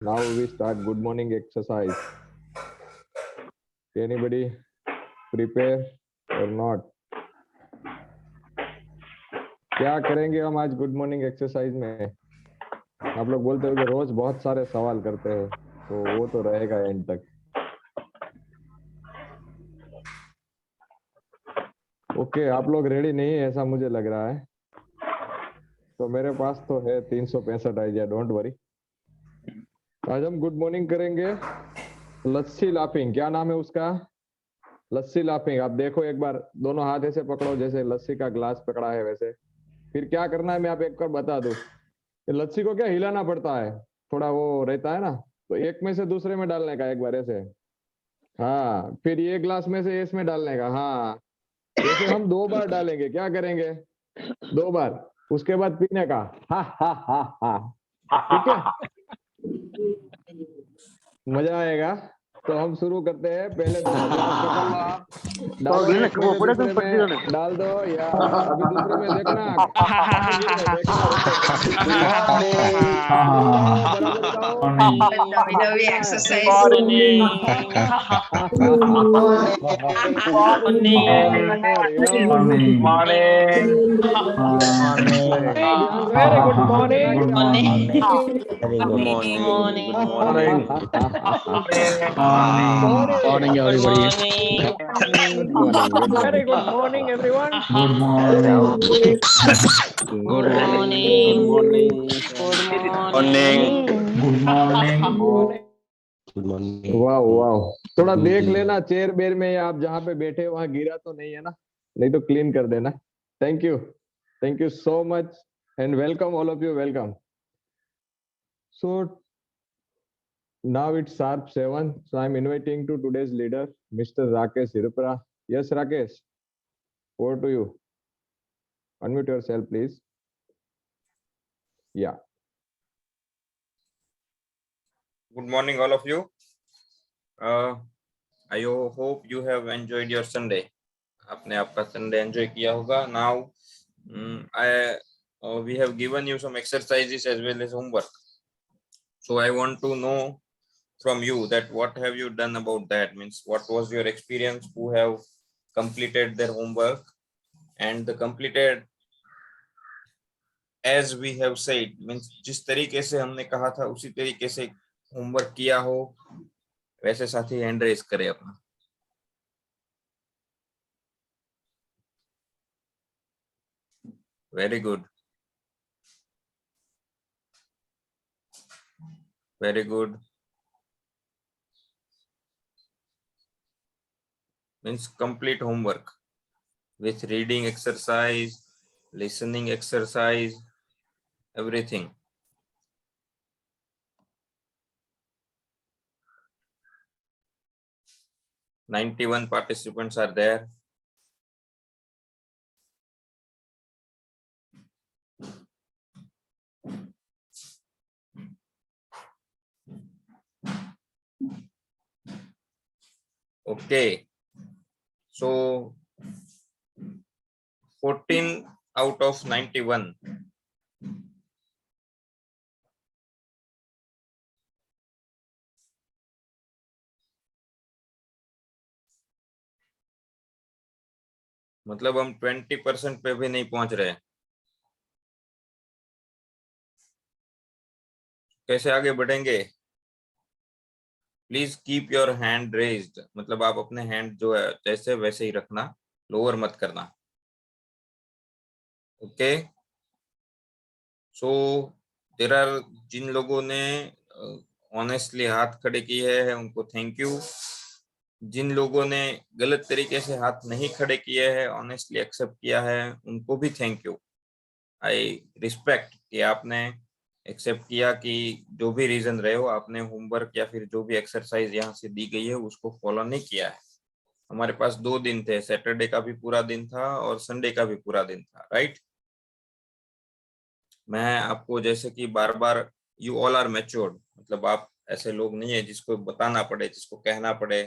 Now we start good morning exercise. Anybody prepare or not? क्या करेंगे हम आज गुड मॉर्निंग एक्सरसाइज में? आप लोग बोलते हो कि रोज बहुत सारे सवाल करते हो, तो वो तो रहेगा एंड तक। ओके, आप लोग रेडी नहीं है ऐसा मुझे लग रहा है, तो मेरे पास तो है 365 आइडिया, डोंट वरी। आज हम गुड मॉर्निंग करेंगे लस्सी लाफिंग। क्या नाम है उसका? लस्सी लाफिंग। आप देखो एक बार, दोनों हाथ ऐसे पकड़ो जैसे लस्सी का ग्लास पकड़ा है वैसे। फिर क्या करना है मैं आप एक बार बता दूं। लस्सी को क्या हिलाना पड़ता है, थोड़ा वो रहता है ना, तो एक में से दूसरे में डालने का एक बार ऐसे। हाँ, फिर ये ग्लास में से इसमें डालने का। हाँ, ऐसे हम 2 बार डालेंगे। क्या करेंगे? 2 बार। उसके बाद पीने का। हा हा हा हा। ठीक है, मजा आएगा। तो हम शुरू करते हैं। पहले दोनों ग्लास पकड़ लो आप, डालो एक में से दूसरे में डाल दो, या अभी दूसरे में देखना पानी गिरे, देखना गुड मॉर्निंग। पानी लाओ, बराबर लाओ, नवी नवी पीना है। Exercise very good morning. Good morning. Morning, everybody. Good morning, good Very morning. good morning, everyone. Good morning. Good morning. Good morning. morning. Good morning. Good morning. वाह वाह, थोड़ा देख जी। लेना चेयर बेर में, या आप जहाँ पे बैठे हो वहां गिरा तो नहीं है ना, नहीं तो क्लीन कर देना। Thank you so much and welcome all of you, welcome. So now it's sharp 7, so I'm inviting to today's leader, Mr. Rakesh Hirupra. Yes, Rakesh, over to you. Unmute yourself, please. Yeah. Good morning, all of you. I hope you have enjoyed your Sunday. आपने आपका Sunday enjoy किया होगा. Now, we have given you some exercises as well as homework. So I want to know from you that what have you done about that? Means what was your experience? Who have completed their homework and the completed as we have said, means जिस तरीके से हमने कहा था उसी तरीके से homework किया हो, वैसे साथी हैंड रेज करें अपना। Very good, very good. Means complete homework with reading exercise, listening exercise, everything. "91 participants are there. Okay, so 14 out of 91. मतलब हम 20% पे भी नहीं पहुंच रहे। कैसे आगे बढ़ेंगे? Please keep your hand raised, मतलब आप अपने हैंड जो है जैसे वैसे ही रखना, लोअर मत करना। ओके, सो देयर आर, जिन लोगों ने ऑनेस्टली हाथ खड़े किए हैं उनको थैंक यू। जिन लोगों ने गलत तरीके से हाथ नहीं खड़े किए हैं, ऑनेस्टली एक्सेप्ट किया है, उनको भी थैंक यू। आई रिस्पेक्ट कि आपने एक्सेप्ट किया कि जो भी रीजन रहे हो, आपने होमवर्क या फिर जो भी एक्सरसाइज यहाँ से दी गई है उसको फॉलो नहीं किया है। हमारे पास 2 दिन थे, सैटरडे का भी पूरा दिन था और संडे का भी पूरा दिन था, राइट? मैं आपको जैसे कि बार बार, यू ऑल आर मैच्योर्ड, मतलब आप ऐसे लोग नहीं है जिसको बताना पड़े, जिसको कहना पड़े,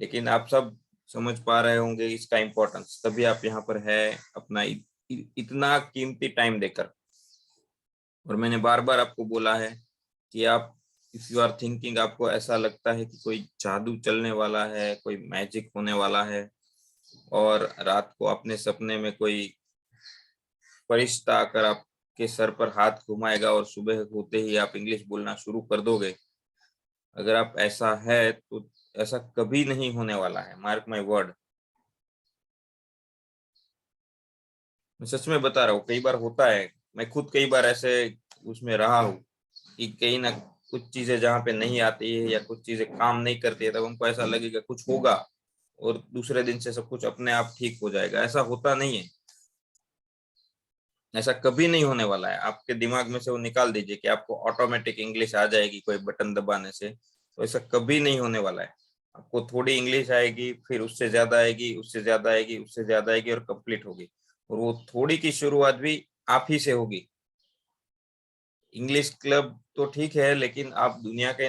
लेकिन आप सब समझ पा रहे होंगे इसका इम्पोर्टेंस, तभी आप यहाँ पर है अपना इतना कीमती टाइम देकर। और मैंने बार बार आपको बोला है कि आप इफ यू आर थिंकिंग, आपको ऐसा लगता है कि कोई जादू चलने वाला है, कोई मैजिक होने वाला है, और रात को अपने सपने में कोई फरिश्ता आकर आपके सर पर हाथ घुमाएगा और सुबह होते ही आप इंग्लिश बोलना शुरू कर दोगे, अगर आप ऐसा है तो ऐसा कभी नहीं होने वाला है। मार्क माय वर्ड, मैं सच में बता रहा हूँ। कई बार होता है, मैं खुद कई बार ऐसे उसमें रहा हूँ कि कहीं ना कुछ चीजें जहाँ पे नहीं आती है या कुछ चीजें काम नहीं करती है, तब हमको ऐसा लगेगा कुछ होगा और दूसरे दिन से सब कुछ अपने आप ठीक हो जाएगा। ऐसा होता नहीं है, ऐसा कभी नहीं होने वाला है। आपके दिमाग में से वो निकाल दीजिए कि आपको ऑटोमेटिक इंग्लिश आ जाएगी कोई बटन दबाने से, तो ऐसा कभी नहीं होने वाला है। आपको थोड़ी इंग्लिश आएगी, फिर उससे ज्यादा आएगी, उससे ज्यादा आएगी, उससे ज्यादा आएगी और कंप्लीट होगी। और वो थोड़ी की शुरुआत भी आप ही से होगी। इंग्लिश क्लब तो ठीक है, लेकिन आप दुनिया के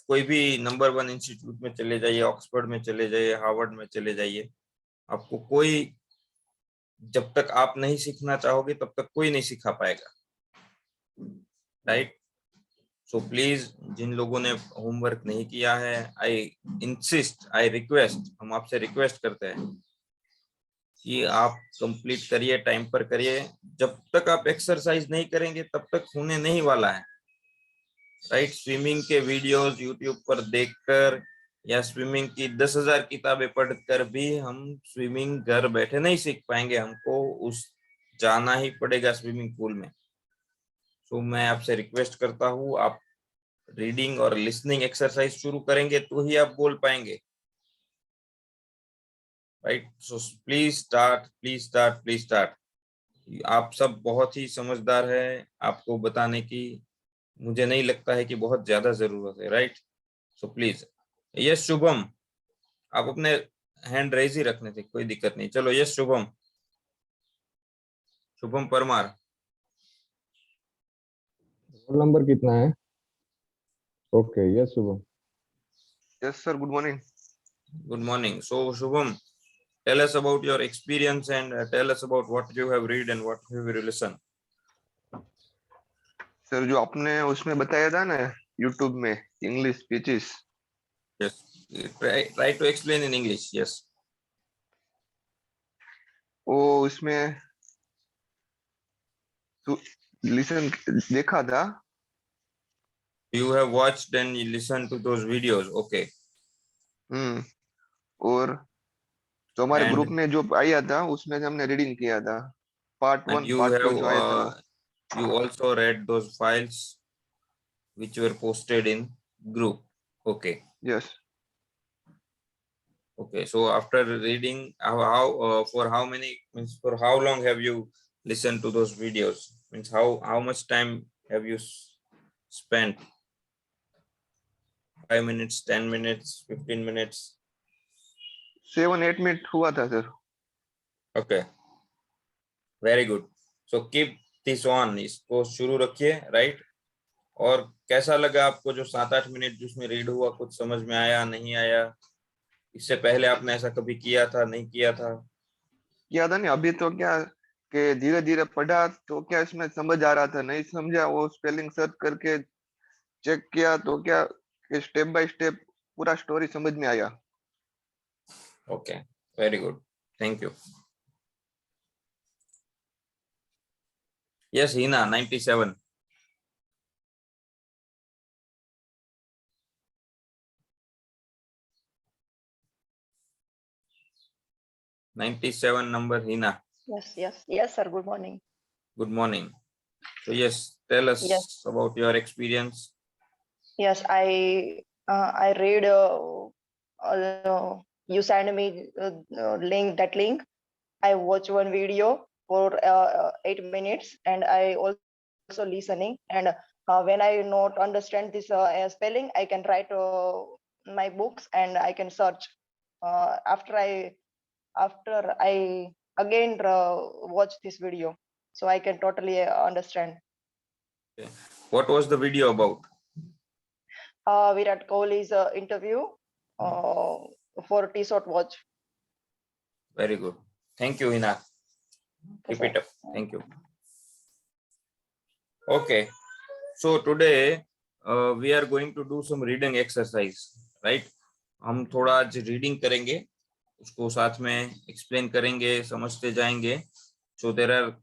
कोई भी नंबर 1 इंस्टीट्यूट में चले जाइए, ऑक्सफोर्ड में चले जाइए, हार्वर्ड में चले जाइए, आपको कोई, जब तक आप नहीं सीखना चाहोगे तब तक कोई नहीं सिखा पाएगा, राइट? सो प्लीज, जिन लोगों ने होमवर्क नहीं किया है, आई इंसिस्ट, आई रिक्वेस्ट, हम आपसे रिक्वेस्ट करते हैं कि आप कंप्लीट करिए, टाइम पर करिए। जब तक आप एक्सरसाइज नहीं करेंगे तब तक होने नहीं वाला है, राइट? स्विमिंग के वीडियोस यूट्यूब पर देखकर या स्विमिंग की 10,000 किताबें पढ़कर भी हम स्विमिंग घर बैठे नहीं सीख पाएंगे, हमको उस जाना ही पड़ेगा स्विमिंग पूल में। तो मैं आपसे रिक्वेस्ट करता हूँ, आप रीडिंग और लिसनिंग एक्सरसाइज शुरू करेंगे तो ही आप बोल पाएंगे, right? So please start, please start, please start. आप सब बहुत ही समझदार है, आपको बताने की मुझे नहीं लगता है कि बहुत ज्यादा जरूरत है, right? So please. Yes Shubham, आप अपने हैंड रेज ही रखने थे, कोई दिक्कत नहीं। चलो yes Shubham, Shubham Parmar. Roll number कितना है? Okay, yes Shubham. Yes, sir. Good morning. Good morning. So Shubham, tell us about your experience and tell us about what you have read and what have you listened. Sir जो आपने उसमें बताया था ना YouTube में English speeches, Yes. Try to explain in English. Yes. वो उसमें listen देखा था। You have watched and you listened to those videos. Okay. और जो हमारे And ग्रुप में जो आया था उसमें से हमने रीडिंग किया था, पार्ट 1 you पार्ट 2 have जो आया था वो। you also read those files which were posted in group. Okay. Yes Okay. So after reading, for how many, means for how long have you listened to those videos? Means how much time have you spent? 5 minutes, 10 minutes, 15 minutes? 7-8 minute हुआ था sir. Okay, very good. So keep this on, इसको शुरू रखिए, right? और कैसा लगा आपको जो 7-8 मिनट जिसमें रीड हुआ? कुछ समझ में आया, नहीं आया? इससे पहले आपने ऐसा कभी किया था, नहीं किया था? किया था नहीं, अभी तो क्या कि धीरे धीरे पढ़ा तो क्या इसमें समझ आ रहा था, नहीं समझा वो स्पेलिंग सर्च करके चेक किया तो क्या कि स्टेप बाय स्टेप पूरा स्टोरी समझ में आया। Okay, very good. Thank you. Yes, Hina, 97. Number, Hina. Yes, sir. Good morning. Good morning. So yes, tell us Yes. about your experience. Yes, I read. You send me link. I watch one video for 8 minutes, and I also listening. And when I not understand this spelling, I can write my books and I can search. After I again watch this video, so I can totally understand. Okay. What was the video about? Virat Kohli's interview for T-Shot watch. Very good. Thank you, Hina. Okay, Keep it sir. up. Thank you. Okay. So today we are going to do some reading exercise, right? हम थोड़ा आज reading करेंगे, उसको साथ में explain करेंगे, समझते जाएंगे. So there are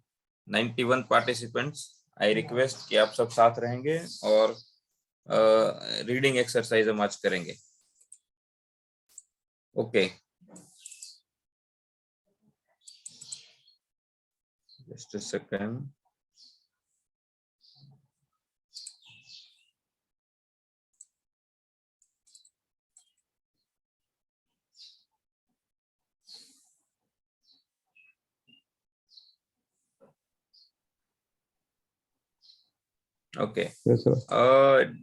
91 participants. I request कि आप सब साथ रहेंगे और रीडिंग एक्सरसाइज हम आज करेंगे. Okay, just a second. Okay, yes sir.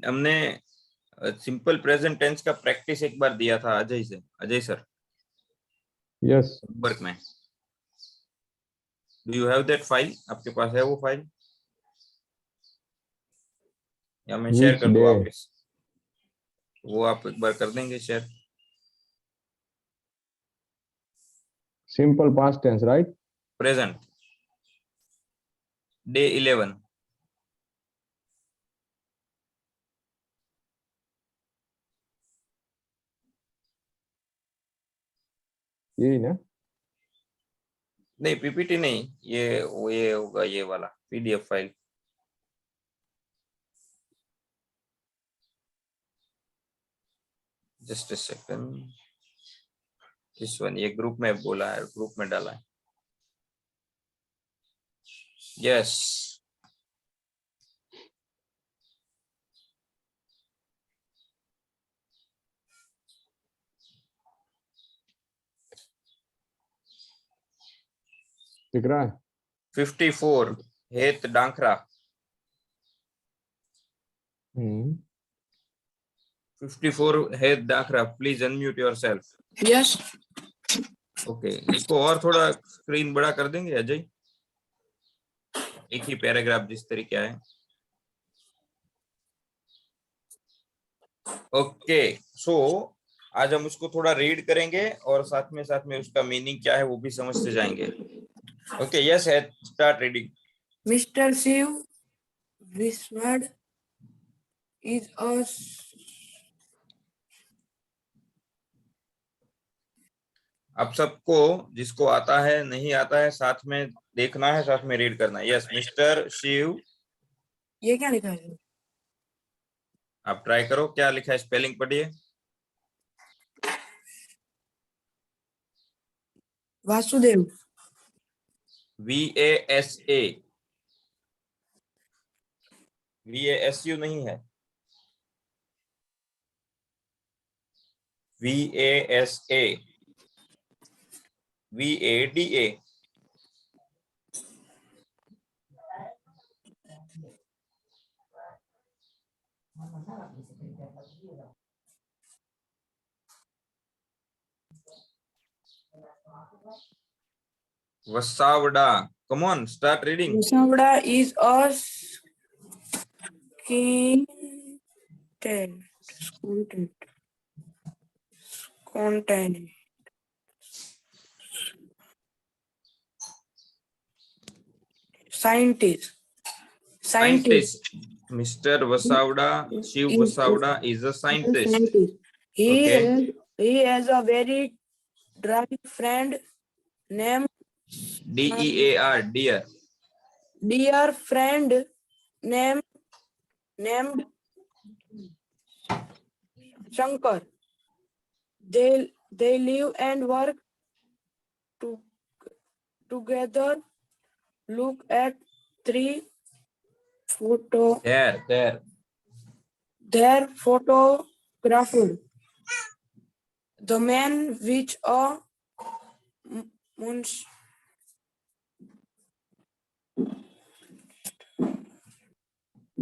हमने सिंपल प्रेजेंट टेंस का प्रैक्टिस एक बार दिया था अजय से. Ajay sir, yes. वर्क में. Do you have that file? आपके पास है वो फाइल या मैं शेयर Which कर दूं day? वापस? वो आप एक बार कर देंगे share. Simple past tense, right? Present, day 11. यही ना? नहीं, पीपीटी नहीं, ये होगा, ये वाला PDF file. Just a second. This one, ये ग्रुप में बोला है, ग्रुप में डाला है. यस. दिख रहा है? 54 Het Dankhara. 54 Het Dankhara, please unmute yourself. Yes. Okay, इसको और थोड़ा स्क्रीन बड़ा कर देंगे अजय, एक ही पैराग्राफ जिस तरीके है. ओके, सो आज हम उसको थोड़ा रीड करेंगे और साथ में उसका मीनिंग क्या है वो भी समझते जाएंगे. Okay, yes, start reading. Mr. Shiv Viswad is a आप सबको जिसको आता है नहीं आता है साथ में देखना है, साथ में रीड करना है. Yes, mister Shiv. ये क्या लिखा है? आप ट्राई करो, क्या लिखा है, स्पेलिंग पढ़िए. वासुदेव. VASA, VASU नहीं है, VASA, VADA. Vasavada. Come on, start reading. Viswada is a content. Scientist. Mr. Vasavada, Shiv Vasavada is a scientist. He has a very dear friend named DEAR, dear. dear friend named Shankar. They live and work together. Look at 3 photo. There. Their photographed. The man with a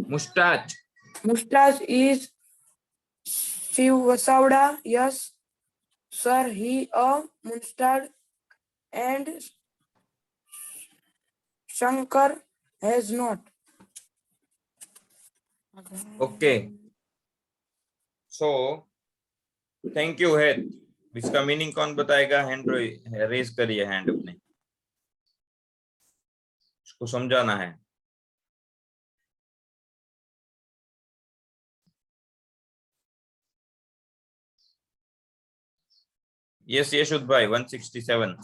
Mustache. mustache is Shiv Vasavada. Yes, sir, he a mustache and Shankar has not. Okay. So, thank you, हेत. इसका meaning कौन बताएगा? Hand raise करिए, hand अपने. इसको समझाना है. Yes, Yashud bhai, 167.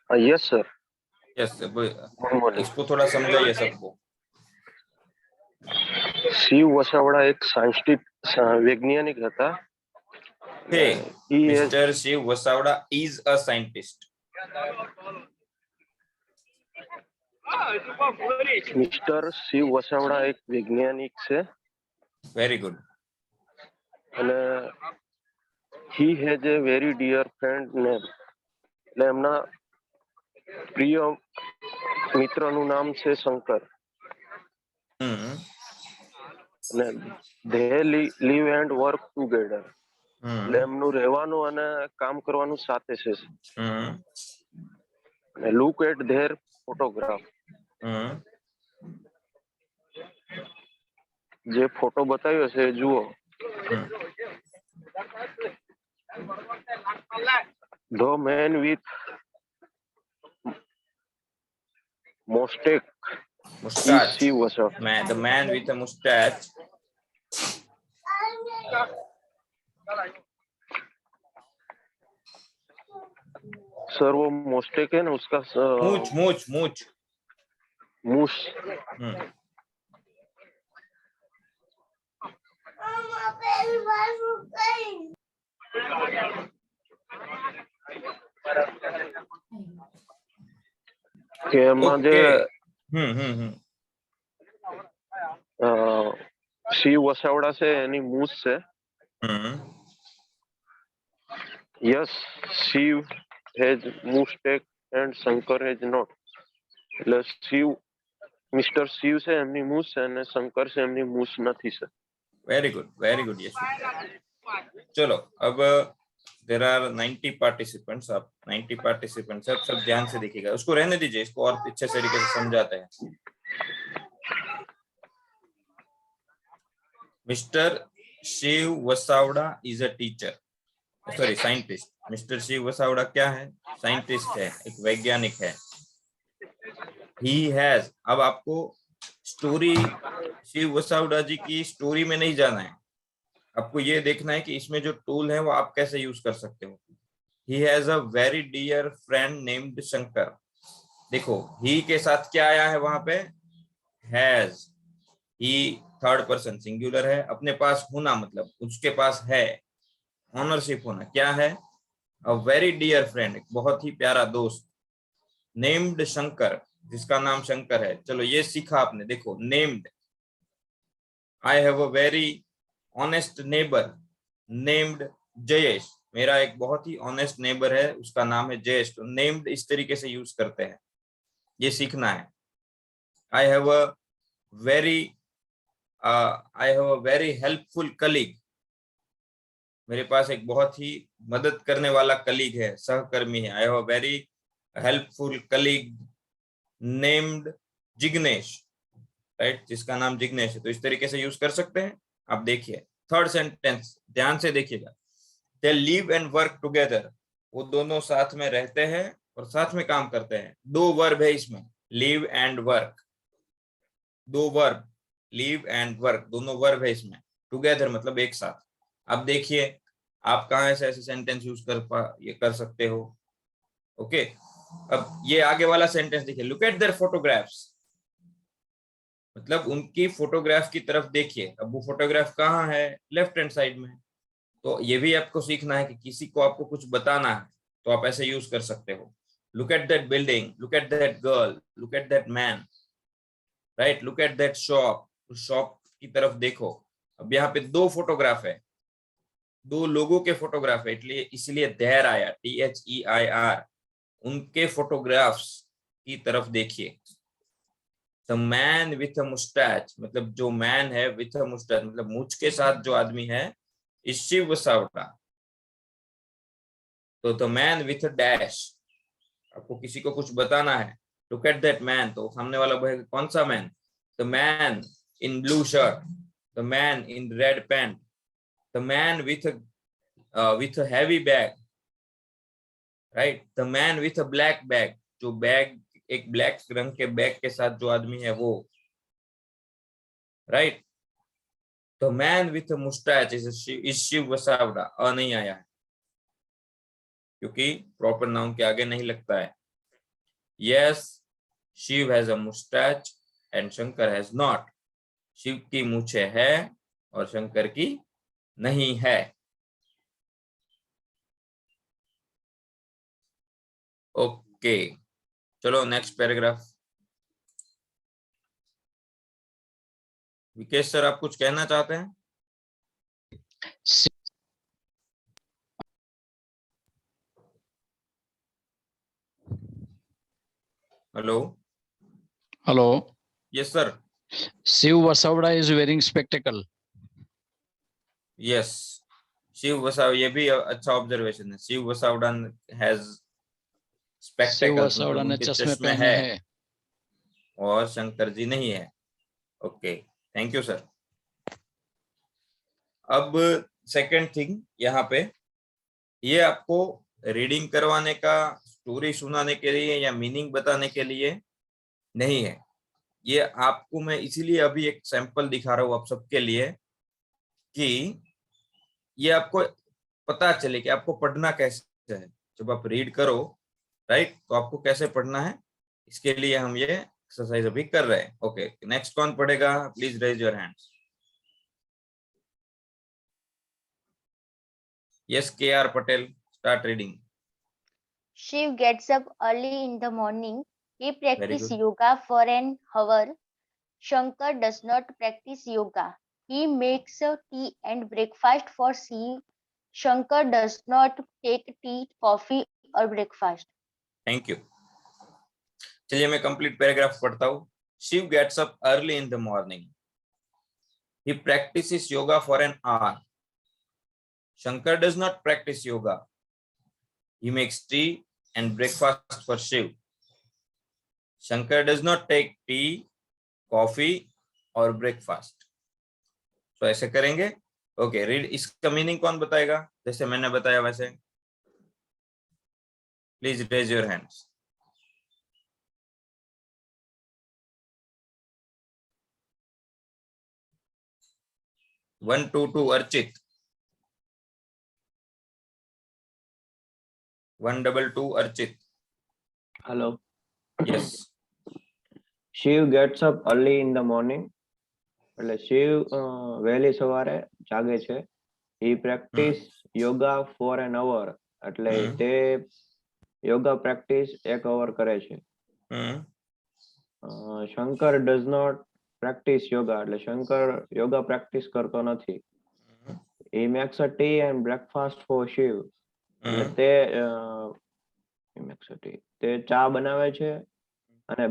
Yes, sir. Yes, Good morning. इसको थोड़ा समझाइए सबको. शिव वसावड़ा एक साइंटिस्ट वैज्ञानिक था. Hey, He is Mr. Shiv Vasavada is a scientist. Mister Shiv Vasavada એક વૈજ્ઞાનિક છે Very good. અને he has a very dear friend name. એટલે એમના પ્રિય મિત્રનું નામ છે શંકર. Hmm. અને they live and work together. એટલે Hmm. એમનું રહેવાનું અને કામ કરવાનું સાથે છે. Hmm. Look at their photograph. Hmm. જે ફોટો બતાવ્યો છે એ જુઓ. Hmm. The man with mustache is Mustache. Shiv Vasavada. The man with a mustache. Sir वो मुस्टेक है ना उसका मूछ. मूस. કે એમાં જે શિવ વસાવડા છે એની મૂછ છે. Yes Shiv has moustache and Shankar has not. એટલે શિવ મિસ્ટર શિવ છે એમની મૂછ છે અને શંકર છે એમની મૂછ નથી સર. Very good. Yes. चलो अब there are 90 participants. आप 90 participants सब ध्यान से देखिएगा. उसको रहने दीजिए, इसको और अच्छे तरीके से समझाते हैं. Mr. Shiv Vasavada is a teacher. Sorry, scientist. Mr. Shiv Vasavada क्या है? Scientist है, एक वैज्ञानिक है. He has. अब आपको स्टोरी शिव वसावड़ा जी की स्टोरी में नहीं जाना है, आपको ये देखना है कि इसमें जो टूल है वो आप कैसे यूज कर सकते हो. He has a very dear friend named Shankar. देखो he के साथ क्या आया है वहां पे? Has. He third person singular है, अपने पास होना मतलब उसके पास है, ऑनरशिप होना. क्या है? A very dear friend, बहुत ही प्यारा दोस्त. Named शंकर, जिसका नाम शंकर है. चलो ये सीखा आपने. देखो named. I have a very honest neighbor named Jayesh. मेरा एक बहुत ही ऑनेस्ट नेबर है, उसका नाम है जयेश. तो नेम्ड इस तरीके से यूज करते हैं, ये सीखना है. I have a very helpful colleague. मेरे पास एक बहुत ही मदद करने वाला कलीग है, सहकर्मी है. I have a very helpful colleague named Jignesh. Right, जिसका नाम जिग्नेश है. तो इस तरीके से यूज कर सकते हैं. आप देखिए थर्ड सेंटेंस ध्यान से देखिएगा. They live and work together. वो दोनों साथ में रहते हैं और साथ में काम करते हैं. दो वर्ब है इसमें, live and work. दो वर्ब, live and work, दोनों वर्ब है इसमें. together मतलब एक साथ. अब देखिए आप कहाँ ऐसे सेंटेंस यूज कर सकते हो. ओके, अब ये आगे वाला सेंटेंस देखिए. लुक एट देयर फोटोग्राफ्स, मतलब उनकी फोटोग्राफ की तरफ देखिए. अब वो फोटोग्राफ कहाँ है? लेफ्ट हैंड साइड में. तो ये भी आपको सीखना है कि किसी को आपको कुछ बताना है तो आप ऐसे यूज कर सकते हो. Look at that building, look at that girl, look at that man. Right, look at that shop. उस शॉप की तरफ देखो. अब यहाँ पे दो फोटोग्राफ है, दो लोगों के फोटोग्राफ है, इसलिए देयर आया, THEIR. उनके फोटोग्राफ्स की तरफ देखिए. The man with a mustache, मतलब जो मैन है with a mustache मतलब मूछ के साथ जो आदमी है, is शिव वसावड़ा. तो the man with a dash, आपको किसी को कुछ बताना है. Look at that man, तो सामने वाला वो है कौन सा man? The man in blue shirt, the man in red pant, the man with a heavy bag, right? The man with a black bag, जो बैग एक ब्लैक रंग के बैग के साथ जो आदमी है वो, राइट। तो man with moustache is Shiv Vasavada. अ नहीं आया है क्योंकि प्रॉपर नाउन के आगे नहीं लगता है। Yes, Shiv has a moustache and Shankar has not. Shiv की मूछे है और शंकर की नहीं है। ओके, चलो नेक्स्ट पैराग्राफ। विकेश सर, आप कुछ कहना चाहते हैं? Hello. Hello. Yes sir. Shiv Vasavada is wearing spectacle. Yes, Shiv Vasav, ये भी अच्छा ऑब्जर्वेशन है। शिव वसावड़ा हैज शिव स्पेक्टेकल्स, वसावड़ा मतलब ने उनके चश्मे चश्मे पहने है हैं। और शंकर जी नहीं है। Okay, thank you sir. अब सेकंड थिंग यहाँ पे, ये आपको रीडिंग करवाने का, स्टोरी सुनाने के लिए या मीनिंग बताने के लिए नहीं है। ये आपको मैं इसीलिए अभी एक सैंपल दिखा रहा हूँ आप सबके लिए कि ये आपको पता चले कि आपको पढ़ना कैसे है। जब आप रीड करो, राइट, तो आपको कैसे पढ़ना है, इसके लिए हम ये एक्सरसाइज अभी कर रहे हैं। ओके, नेक्स्ट कौन पढ़ेगा? Please raise your hands. Yes, KR Patel, start reading. Shiv gets up early in the morning. He Very practices good. yoga for an hour. Shankar does not practice yoga. He makes tea and breakfast for Shiv. Shankar does not take tea, coffee or breakfast. Thank you. चलिए मैं complete paragraph पढ़ता हूँ। Shiv gets up early in the morning. He practices yoga for an hour. Shankar does not practice yoga. He makes tea and breakfast for Shiv. Shankar does not take tea, coffee or breakfast. तो ऐसे करेंगे। Okay, read. इसका meaning कौन बताएगा? जैसे मैंने बताया वैसे। Please raise your hands. One two two Archit. 122 Archit. Hello. Yes. Shiv gets up early in the morning. એટલે શિવ વહેલી સવારે જાગે છે. He practice yoga for an hour. એટલે તે યોગા પ્રેક્ટિસ 1 hour કરે છે. Shankar does not practice yoga. એટલે શંકર યોગા પ્રેક્ટિસ કરતો નથી. He makes a tea and breakfast for Shiv. એટલે he makes a tea. તે ચા બનાવે છે અને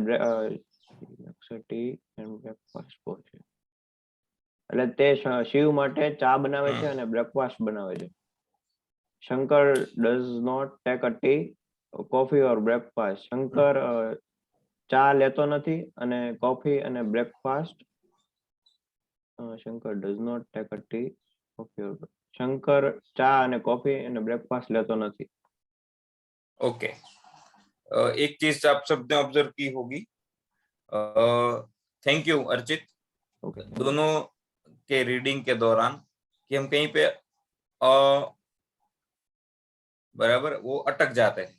tea and breakfast for Shiv. એટલે તે શિવ માટે ચા બનાવે છે અને બ્રેકફાસ્ટ બનાવે છે. Shankar does not take a tea, coffee or breakfast. Shankar ચા લેતો નથી અને કોફી અને breakfast. Shankar does not take a tea, coffee or Shankar ચા અને કોફી અને બ્રેકફાસ્ટ લેતો નથી. ओके, एक चीज आप सबने ऑब्जर्व की होगी। Thank you Archit. दोनों के रीडिंग के दौरान कि हम कहीं पे बराबर वो अटक जाते हैं।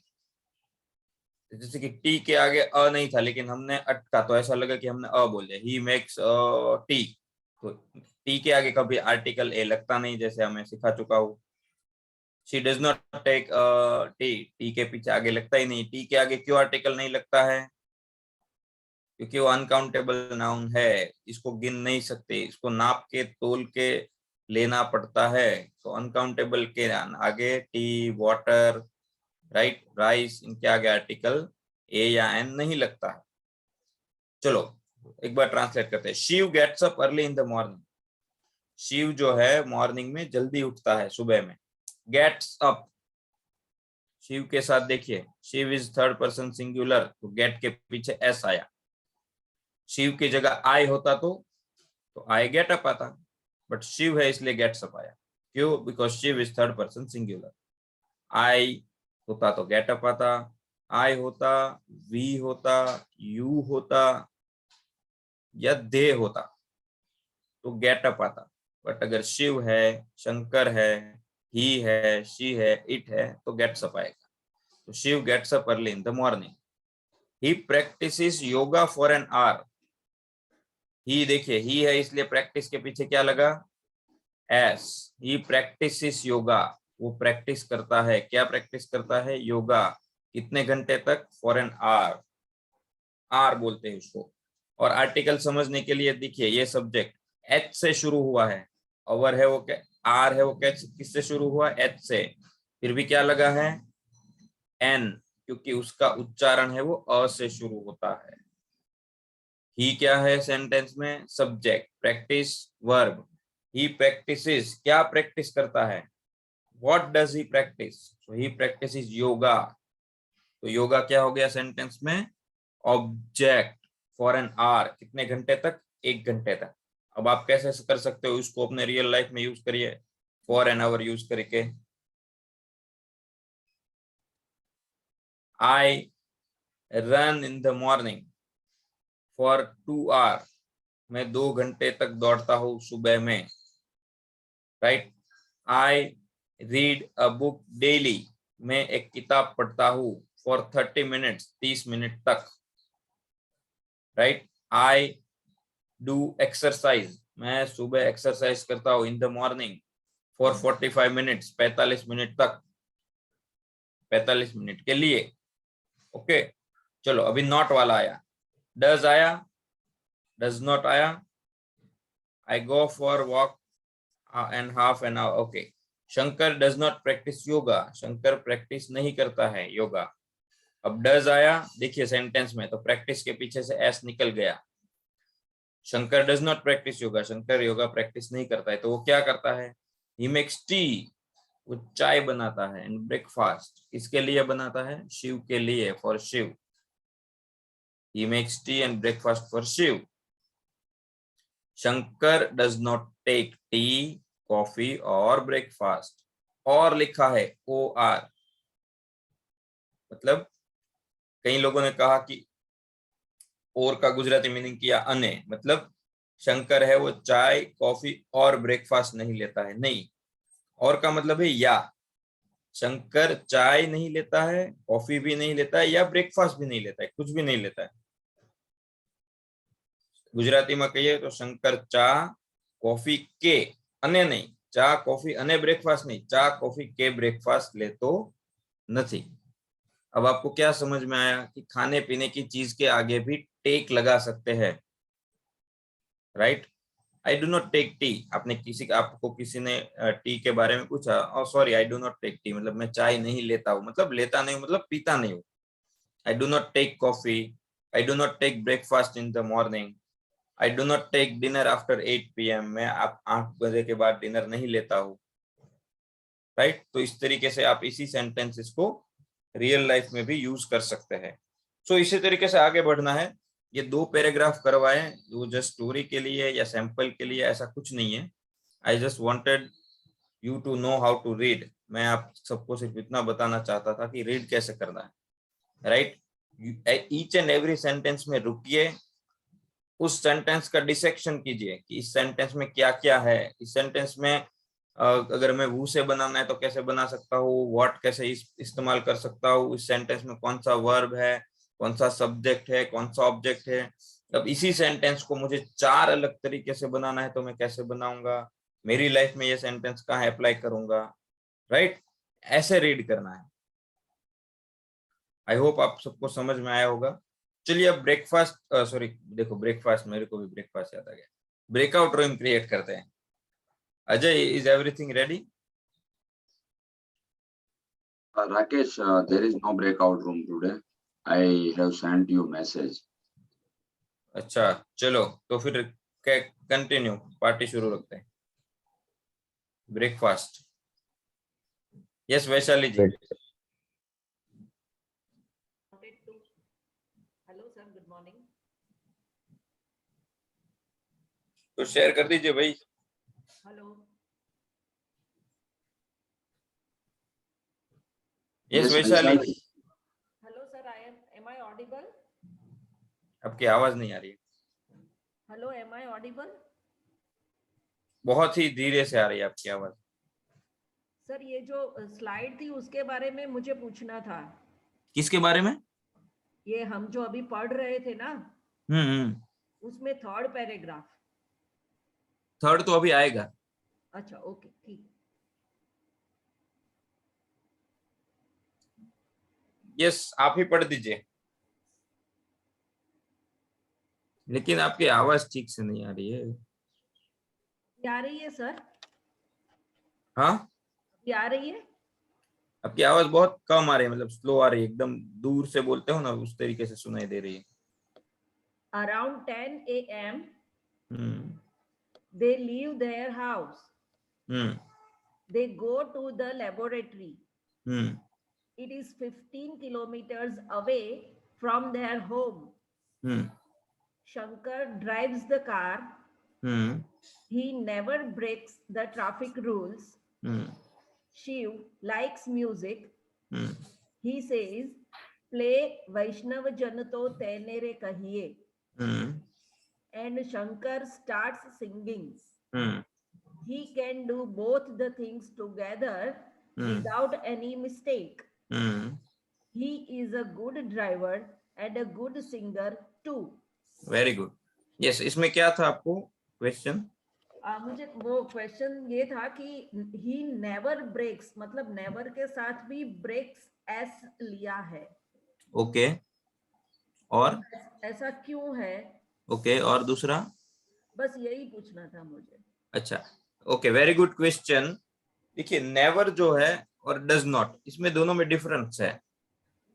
जैसे कि टी के आगे अ नहीं था लेकिन हमने अटका तो ऐसा लगा कि हमने अ बोल दिया। ही मेक्स टी, तो टी के आगे कभी आर्टिकल ए लगता नहीं, जैसे हमें सिखा चुका हूँ। She does not take tea, tea के पीछे आगे लगता ही नहीं। टी के आगे क्यों आर्टिकल नहीं लगता है? क्योंकि वो अनकाउंटेबल नाउन है, इसको गिन नहीं सकते, इसको नाप के तोल के लेना पड़ता है। तो अनकाउंटेबल के आगे टी, वाटर, राइट, राइस, इनके आगे आर्टिकल ए या एन नहीं लगता है। चलो एक बार ट्रांसलेट करते हैं। Shiv gets up early in the morning. Shiv जो है मॉर्निंग में जल्दी उठता है, सुबह में। गेट्स अप, शिव के साथ देखिए, Shiv is third person singular, तो गेट के पीछे एस आया। शिव की जगह आई होता तो आई गेट अप आता, बट शिव है इसलिए गेट्स अप आया। क्यों? Because Shiv is third person singular. I होता तो गेट अप आता, आई होता, वी होता, यू होता या दे होता तो गेटअप आता। बट अगर शिव है, शंकर है, ही है, शी है, इट है तो गेट्स अप आएगा। तो Shiv gets up early in the morning. He practises yoga for an hour. He देखिए, ही है इसलिए प्रैक्टिस के पीछे क्या लगा? एस। ही प्रैक्टिसेस योगा, वो प्रैक्टिस करता है। क्या प्रैक्टिस करता है? योगा। कितने घंटे तक? For an our. आर बोलते हैं उसको। और आर्टिकल समझने के लिए देखिए, ये सब्जेक्ट एच से शुरू हुआ है। अवर है वो क्या, आर है वो क्या, किससे शुरू हुआ? एच से। फिर भी क्या लगा है? एन, क्योंकि उसका उच्चारण है वो अ से शुरू होता है। ही क्या है सेंटेंस में? Subject. Practise verb. He practises, क्या प्रैक्टिस करता है? What does he practise? So he practises yoga. तो योगा क्या हो गया सेंटेंस में? Object for an hour. कितने घंटे तक? 1 घंटे तक। अब आप कैसे कर सकते हो इसको अपने रियल लाइफ में यूज करिए, फॉर एन आवर यूज करके। I run in the morning for 2 hour. मैं 2 घंटे तक दौड़ता हूँ सुबह में। Right. I read a book daily. मैं एक किताब पढ़ता हूँ फॉर 30 मिनट्स, 30 मिनट तक। राइट। I do exercise. मैं सुबह एक्सरसाइज करता हूँ in the morning for 45 minutes, 45 minute तक, 45 मिनट के लिए। ओके। चलो अभी नॉट वाला आया। डज आया, डज नॉट आया। I go for walk and half an hour. Okay. Shankar does not practise yoga. Shankar practice नहीं करता है योगा। अब डज आया, देखिए सेंटेंस में तो प्रैक्टिस के पीछे से एस निकल गया। Shankar does not practise yoga, Shankar yoga practice नहीं करता है। तो वो क्या करता है? ही मेक्स टी, वो चाय बनाता है। एंड ब्रेकफास्ट, किसके लिए बनाता है? शिव के लिए, for Shiv. He makes tea and breakfast for Shiv. Shankar does not take tea, coffee और ब्रेकफास्ट। और लिखा है ओ आर, मतलब कई लोगों ने कहा कि और का गुजराती मीनिंग किया अने, मतलब शंकर है वो चाय, कॉफी और ब्रेकफास्ट नहीं लेता है। नहीं, और का मतलब है या। शंकर चाय नहीं लेता है, कॉफी भी नहीं लेता है, या ब्रेकफास्ट भी नहीं लेता है, कुछ भी नहीं लेता है। गुजराती में कहिए तो शंकर चा कॉफी के अने नहीं, चा कॉफी अने ब्रेकफास्ट नहीं, चा कॉफी के ब्रेकफास्ट लेतो नहीं। अब आपको क्या समझ में आया कि खाने पीने की चीज के आगे भी टेक लगा सकते हैं। Right. I do not take tea. आपने आपको किसी ने टी के बारे में पूछा, और sorry I do not take tea, मतलब मैं चाय नहीं लेता हूँ, मतलब लेता नहीं मतलब पीता नहीं हूँ। I do not take coffee. I do not take breakfast in the morning. I do not take dinner after 8 PM। मैं आप 8 बजे के बाद डिनर नहीं लेता हूँ। राइट। तो इस तरीके से आप इसी सेंटेंसेस को रियल लाइफ में भी यूज कर सकते हैं। सो इसी तरीके से आगे बढ़ना है। ये 2 पैराग्राफ करवाए, वो जस्ट स्टोरी के लिए या सैंपल के लिए, ऐसा कुछ नहीं है। I just wanted you to know how to read. मैं आप सबको सिर्फ इतना बताना चाहता था कि रीड कैसे करना है। Right. Each and every sentence में रुकिए, उस सेंटेंस का डिसेक्शन कीजिए कि इस सेंटेंस में क्या क्या है। इस सेंटेंस में अगर मैं वो से बनाना है तो कैसे बना सकता हूँ, व्हाट कैसे इस्तेमाल कर सकता हूँ, इस सेंटेंस में कौन सा वर्ब है, कौन सा सब्जेक्ट है, कौन सा ऑब्जेक्ट है। अब इसी सेंटेंस को मुझे 4 अलग तरीके से बनाना है तो मैं कैसे बनाऊंगा, मेरी लाइफ में ये सेंटेंस कहाँ अप्लाई करूंगा। राइट। ऐसे रीड करना है। आई होप आप सबको समझ में आया होगा। चलिए अब ब्रेकफास्ट, सॉरी देखो ब्रेकफास्ट, मेरे को भी ब्रेकफास्ट याद आ गया। ब्रेकआउट रूम क्रिएट करते हैं। Ajay, is everything ready? Rakesh, there is no breakout room today. I have sent you message. अच्छा चलो, तो फिर कंटिन्यू, पार्टी शुरू रखते हैं। Breakfast. Yes Vaishali ji. Hello sir, good morning. तो शेयर कर दीजिए भाई। Hello. Yes Vaishali. Hello sir, am I audible? आपकी आवाज नहीं आ रही है, Hello, am I audible? बहुत ही धीरे से आ रही है आपकी आवाज। सर ये जो स्लाइड थी उसके बारे में मुझे पूछना था। किसके बारे में? ये हम जो अभी पढ़ रहे थे ना, उसमें थर्ड पैराग्राफ। थर्ड तो अभी आएगा। अच्छा, ओके, ठीक। यस, आप ही पढ़ दीजिए, लेकिन आपकी आवाज ठीक से नहीं आ रही है। ये आ रही है सर? हाँ, ये आ रही है? आपकी आवाज बहुत कम आ रही है, मतलब स्लो आ रही है, एकदम दूर से बोलते हो ना उस तरीके से सुनाई दे रही है। Around 10 a.m. Hmm they leave their house. Hmm They go to the laboratory. Hmm It is 15 kilometers away from their home. Hmm Shankar drives the car. Hmm He never breaks the traffic rules. Hmm Shiv likes music. Hmm He says, play Vaishnav Janato Tenere Kahiye. And Shankar starts singing. He can do both the things together without any mistake. He is a good driver and a good singer too. Very good. Yes, इसमें क्या था आपको question? मुझे वो question ये था कि ही never breaks, मतलब नेवर के साथ भी ब्रेक्स एस लिया है। ओके, और ऐसा क्यों है? ओके, और दूसरा? बस यही पूछना था मुझे। अच्छा, ओके, वेरी गुड क्वेश्चन। देखिए, नेवर जो है और डज नॉट, इसमें दोनों में डिफरेंस है।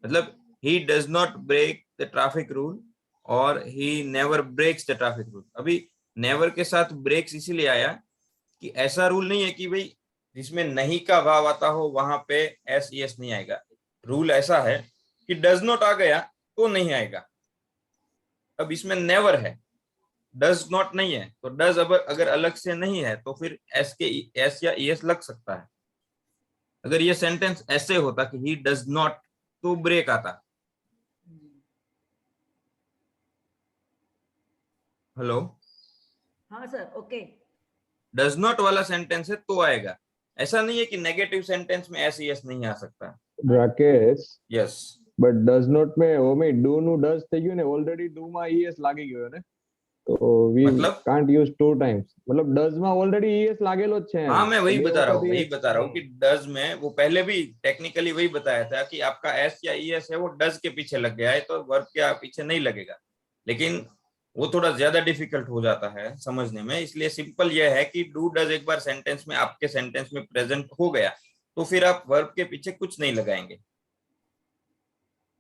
मतलब he does not break the traffic rule और he never breaks the traffic rule. अभी नेवर के साथ ब्रेक्स इसीलिए आया कि ऐसा रूल नहीं है कि भाई जिसमें नहीं का भाव आता हो वहां पे एस यस नहीं आएगा। रूल ऐसा है कि डज नॉट आ गया तो नहीं आएगा। अब इसमें नेवर है, डज नॉट नहीं है, तो डज अगर अलग से नहीं है तो फिर एस के एस या एस लग सकता है। अगर ये सेंटेंस ऐसे होता कि ही डज नॉट, तो ब्रेक आता। हेलो, हाँ सर, ओके। डज नॉट वाला सेंटेंस है तो आएगा। ऐसा नहीं है कि नेगेटिव सेंटेंस में एस यस नहीं आ सकता। Rakesh, yes, but does not में वो में डू નું ડઝ થઈ ગયું ને, ઓલરેડી ડુ માં ઈએસ લાગી ગયો ને, તો વી मतलब કાન્ટ યુઝ ટુ ટાઈમ્સ। मतलब डज માં ઓલરેडी ઈએસ लागेलो જ છે। हाँ, मैं वही બે बता रहा વખત हूँ, वही ES बता रहा हूँ कि डज में वो पहले भी टेक्निकली वही बताया था कि आपका एस या ईएस है वो डज के पीछे लग गया है तो वर्ब के पीछे नहीं लगेगा। लेकिन वो थोड़ा ज्यादा डिफिकल्ट हो जाता है समझने में, इसलिए सिंपल यह है कि डू डज एक बार सेंटेंस में आपके सेंटेंस में प्रेजेंट हो गया तो फिर आप वर्ब के पीछे कुछ नहीं लगाएंगे,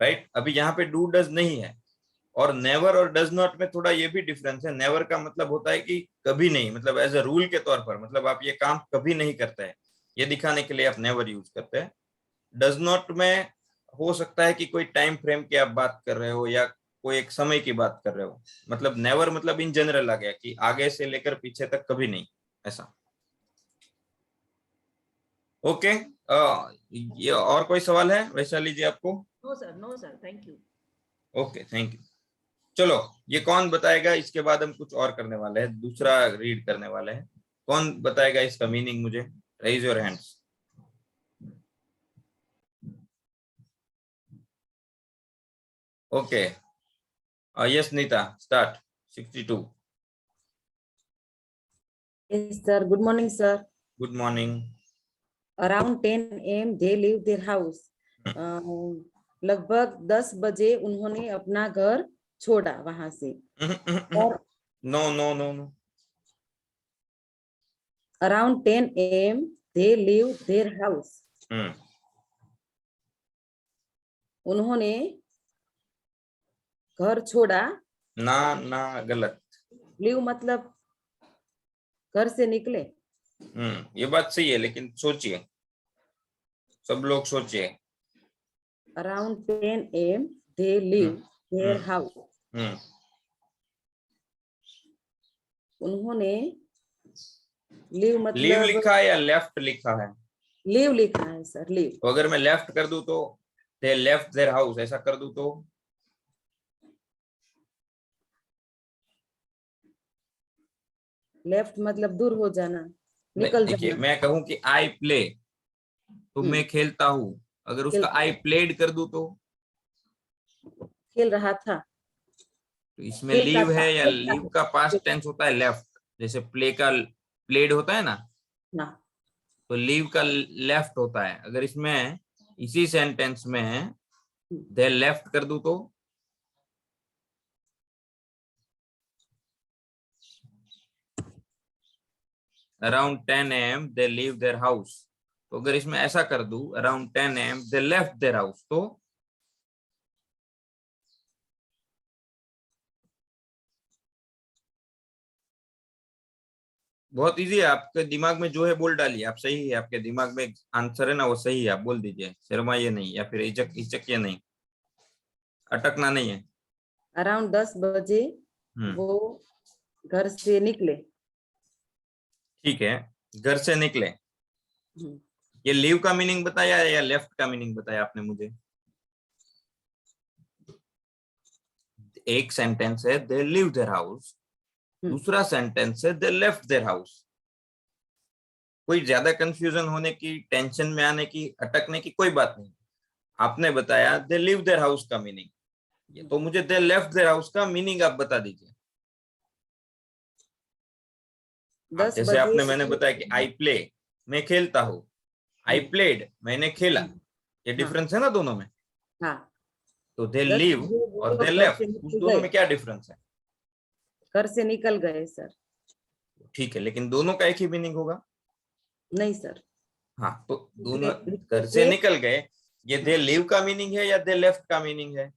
राइट। अभी यहाँ पे डू डज नहीं है। और नेवर और डज नॉट में थोड़ा ये भी डिफरेंस है। नेवर का मतलब होता है कि कभी नहीं, मतलब एज अ रूल के तौर पर, मतलब आप ये काम कभी नहीं करते हैं, ये दिखाने के लिए आप नेवर यूज करते हैं। डज नॉट में हो सकता है कि कोई टाइम फ्रेम की आप बात कर रहे हो या कोई एक समय की बात कर रहे हो। मतलब नेवर मतलब इन जनरल आ गया कि आगे से लेकर पीछे तक कभी नहीं, ऐसा। ओके, ये और कोई सवाल है वैशाली जी आपको? No sir, thank you. Okay, thank you. चलो, ये कौन बताएगा? इसके बाद हम कुछ और करने वाले हैं, दूसरा रीड करने वाले हैं। कौन बताएगा इसका मीनिंग मुझे? Raise your hands. Okay, yes Neeta, start. 62। Yes, sir. Good morning, sir. Good morning. Around 10 a.m. they leave their house. लगभग 10 बजे उन्होंने अपना घर छोड़ा वहां से। और no no no no, around 10 a.m. they leave their house. उन्होंने घर छोड़ा। ना ना, गलत। लीव मतलब घर से निकले। ये बात सही है, लेकिन सोचिए, सब लोग सोचिए। Around 10 a.m. they leave their house. उन्होंने लीव लीव मतलब लिखा है या लेफ्ट लिखा है? लीव लिखा है सर, लीव। तो अगर मैं लेफ्ट कर दूं तो they left their house, ऐसा कर दूं तो लेफ्ट मतलब दूर हो जाना, निकल देखिए जाना। मैं कहूं कि आई प्ले तो मैं खेलता हूं, अगर उसका खेलता आई प्लेड कर दूं तो खेल रहा था, इसमें खेलता लीव था, है या खेलता लीव का पास्ट टेंस होता है लेफ्ट, जैसे प्ले का प्लेड होता है ना, ना। तो लीव का लेफ्ट होता है। अगर इसमें इसी सेंटेंस में दे लेफ्ट कर दूं तो around 10 AM they leave their house, तो अगर इसमें ऐसा कर दूं around 10 AM they left their house, तो बहुत इजी है, आपके दिमाग में जो है बोल डालिए, आप सही है, आपके दिमाग में आंसर है ना वो सही है, आप बोल दीजिए, शर्माइए नहीं या फिर हिचकिए नहीं, अटकना नहीं है। अराउंड 10 बजे वो घर से निकले। ठीक है, घर से निकले, ये लीव का मीनिंग बताया या लेफ्ट का मीनिंग बताया आपने मुझे? एक सेंटेंस है दे लीव देयर हाउस, दूसरा सेंटेंस है दे लेफ्ट देयर हाउस। कोई ज्यादा कंफ्यूजन होने की, टेंशन में आने की, अटकने की कोई बात नहीं। आपने बताया दे लीव देयर हाउस का मीनिंग, ये तो मुझे दे लेफ्ट देयर हाउस का मीनिंग आप बता दीजिए। जैसे आपने मैंने बताया कि आई प्ले मैं खेलता हूँ, आई प्लेड मैंने खेला, ये डिफरेंस है ना दोनों में। हाँ। तो दे 10 लीव बजे वो और लोग दे घर लेफ्ट, से उस निकल दोनों गए। में क्या डिफरेंस है? घर से निकल गए सर। ठीक है, लेकिन दोनों का एक ही मीनिंग होगा? नहीं सर। हाँ, तो दोनों घर से निकल गए, ये दे लीव का मीनिंग है या दे लेफ्ट का मीनिंग है?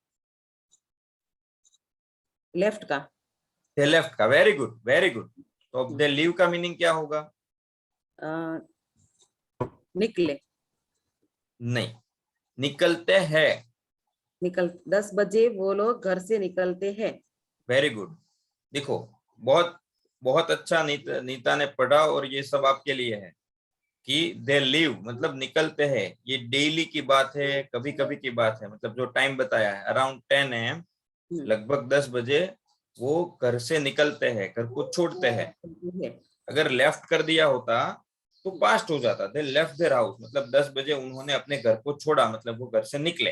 लेफ्ट का। दे लेफ्ट का, वेरी गुड वेरी गुड। तो अब दे लीव का मीनिंग क्या होगा? निकले। नहीं, निकलते हैं। 10 बजे वो लोग घर से निकलते हैं। Very good. देखो बहुत बहुत अच्छा नीता ने पढ़ा, और ये सब आपके लिए है कि दे लीव मतलब निकलते हैं, ये डेली की बात है, कभी कभी की बात है, मतलब जो टाइम बताया है अराउंड 10 AM, लगभग 10 बजे वो घर से निकलते हैं, घर को छोड़ते हैं। अगर लेफ्ट कर दिया होता तो पास्ट हो जाता, दे लेफ्ट देयर हाउस, मतलब 10 बजे उन्होंने अपने घर को छोड़ा, मतलब वो घर से निकले।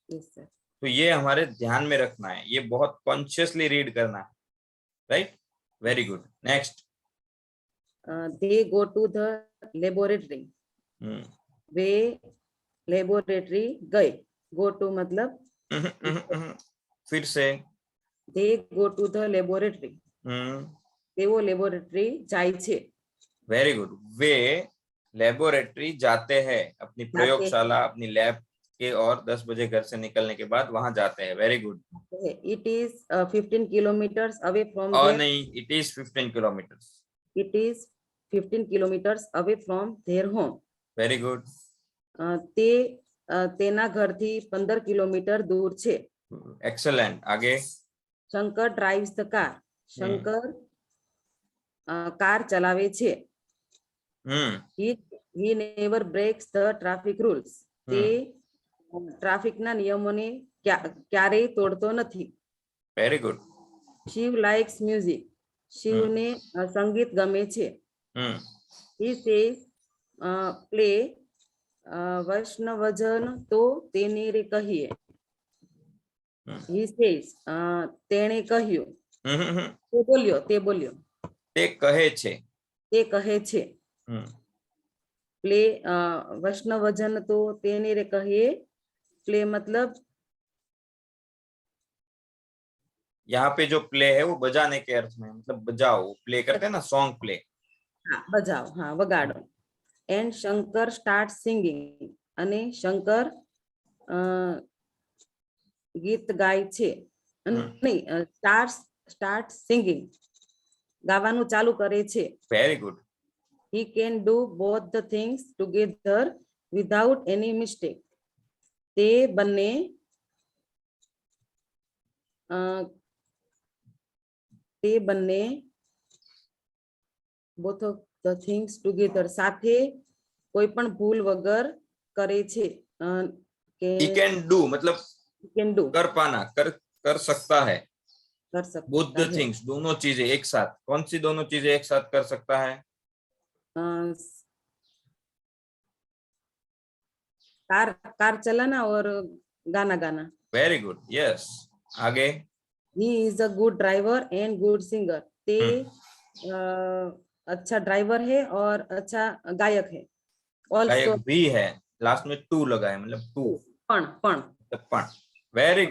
तो ये हमारे ध्यान में रखना है, ये बहुत कॉन्शियसली रीड करना है, right? Very good. Next, they go to the laboratory, वे लेबोरेटरी गए। गो टू मतलब फिर से they go to the laboratory, તેઓ લેબોરેટરી જાય છે। वेरी गुड, वे लेबोरेटरी जाते हैं, अपनी प्रयोगशाला अपनी लैब के, और 10 बजे घर से निकलने के बाद वहां जाते हैं। Very good. It is 15 kilometres away from और देयर। नहीं, it is 15 kilometres. It is 15 kilometres away from their home. Very good. તે તેના ઘરથી 15 કિલોમીટર દૂર છે। एक्सेलेंट। आगे, Shankar drives the car, Shankar car ચલાવે છે। he never breaks the traffic rules, તે ટ્રાફિકના નિયમોને ક્યારેય તોડતો નથી। Very good. Shiv likes music, શિવને સંગીત ગમે છે। he says play વૈષ્ણવજન તો તેને રે કહીએ। he says તેણે કહ્યું, તે બોલ્યો તે કહે છે। તે કહે છે। प्ले वैष्णवजन तो तेने रे कहिए। प्ले मतलब यहाँ पे जो प्ले है वो बजाने के अर्थ में, मतलब बजाओ, प्ले करते हैं ना, सॉन्ग प्ले। हाँ, बजाओ, हाँ वगाड़ो। एंड शंकर स्टार्ट सिंगिंग, अने शंकर गीत गाय छे। नहीं, स्टार्ट सिंगिंग गावानु चालू करे छे। Very good. He can do both the things together without any mistake. તે બંને both of the things together સાથે કોઈ પણ ભૂલ વગર કરે છે। he can do मतलब कैन डू, कर पाना, कर सकता है। कर सकता both the है। things, दोनों चीजें एक साथ। कौन सी दोनों चीजें एक साथ कर सकता है? कार कार चलाना और गाना गाना। Very good, yes. आगे, he is a good driver and good singer. ते अच्छा ड्राइवर है और अच्छा गायक है। ऑल्सो गायक भी है, लास्ट में टू लगा है, मतलब टू, पण। Very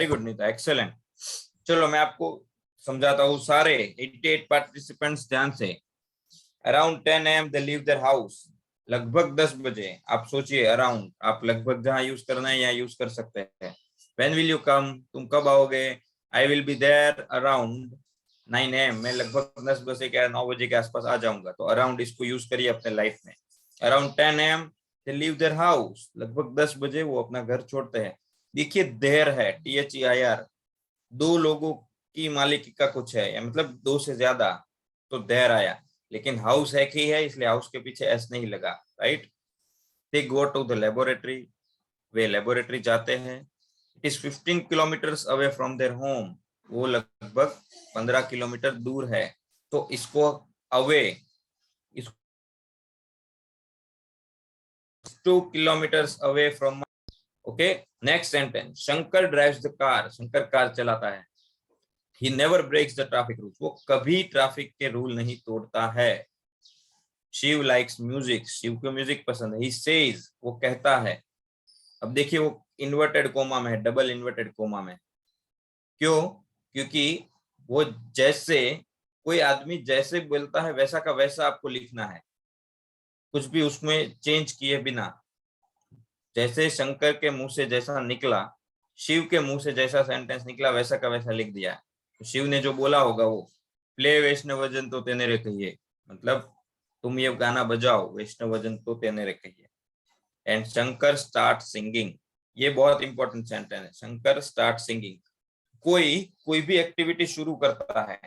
good Neeta, excellent. चलो मैं आपको समझाता हूँ। सारे 88 पार्टिसिपेंट्स ध्यान से। Around 10 AM they leave their house, लगभग 10 बजे। आप सोचिए अराउंड, आप लगभग जहाँ यूज करना है यहाँ यूज कर सकते हैं। व्हेन विल यू कम, तुम कब आओगे? I will be there around 9 AM, मैं लगभग 10 बजे के 9 बजे के आसपास आ जाऊंगा। तो अराउंड इसको यूज करिए अपने लाइफ में। Around 10 AM they leave their house, लगभग 10 बजे वो अपना घर छोड़ते हैं। देखिए देर है, THEIR, दो लोगों की मालिकी का कुछ है, या मतलब दो से ज्यादा, तो देर आया। लेकिन हाउस एक ही है, इसलिए हाउस के पीछे एस नहीं लगा, right. They go to the laboratory, वे लेबोरेटरी जाते हैं। It is 15 kilometres away from their home, वो लगभग 15 किलोमीटर दूर है। तो इसको away, 2 kilometres away from. Okay, next sentence, Shankar drives the car, Shankar car चलाता है। He never breaks the traffic rules, वो कभी ट्रैफिक के रूल नहीं तोड़ता है। शिव likes music, शिव को म्यूजिक पसंद है। He says, वो कहता है। अब देखिए वो इन्वर्टेड कोमा में है, डबल इन्वर्टेड कोमा में। क्यों? क्योंकि वो जैसे, कोई आदमी जैसे बोलता है वैसा का वैसा आपको लिखना है, कुछ भी उसमें चेंज किए बिना। जैसे शंकर के मुंह से जैसा निकला, शिव के मुंह से जैसा सेंटेंस निकला, वैसा का वैसा लिख दिया। तो शिव ने जो बोला होगा वो, प्ले वैष्णवजन तो तेने रे कहिए, मतलब तुम ये गाना बजाओ, वैष्णवजन तो तेने रे कहिए। एंड शंकर स्टार्ट सिंगिंग, ये बहुत इंपॉर्टेंट सेंटेंस है। शंकर स्टार्ट सिंगिंग, कोई भी एक्टिविटी शुरू करता है,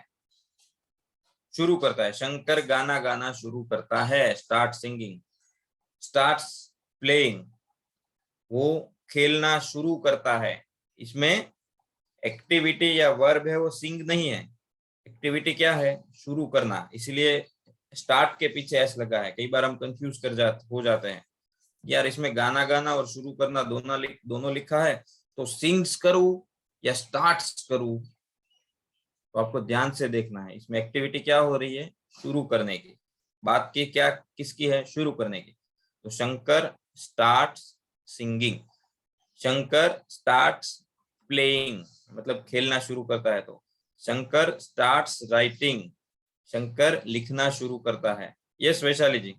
शंकर गाना गाना शुरू करता है, स्टार्ट सिंगिंग। स्टार्ट प्लेइंग, वो खेलना शुरू करता है। इसमें एक्टिविटी या वर्ब है, वो सिंग नहीं है। एक्टिविटी क्या है? शुरू करना, इसलिए स्टार्ट के पीछे एस लगा है। कई बार हम कंफ्यूज हो जाते हैं, यार इसमें गाना गाना और शुरू करना दोनों लिखा है, तो सिंग्स करूं या स्टार्ट्स करूं? तो आपको ध्यान से देखना है, इसमें एक्टिविटी क्या हो रही है? शुरू करने की। बात की क्या किसकी है? शुरू करने की। तो Shankar starts singing, Shankar starts playing, मतलब खेलना शुरू करता है। तो शंकर स्टार्ट्स राइटिंग, शंकर लिखना शुरू करता है। यस वैशाली जी।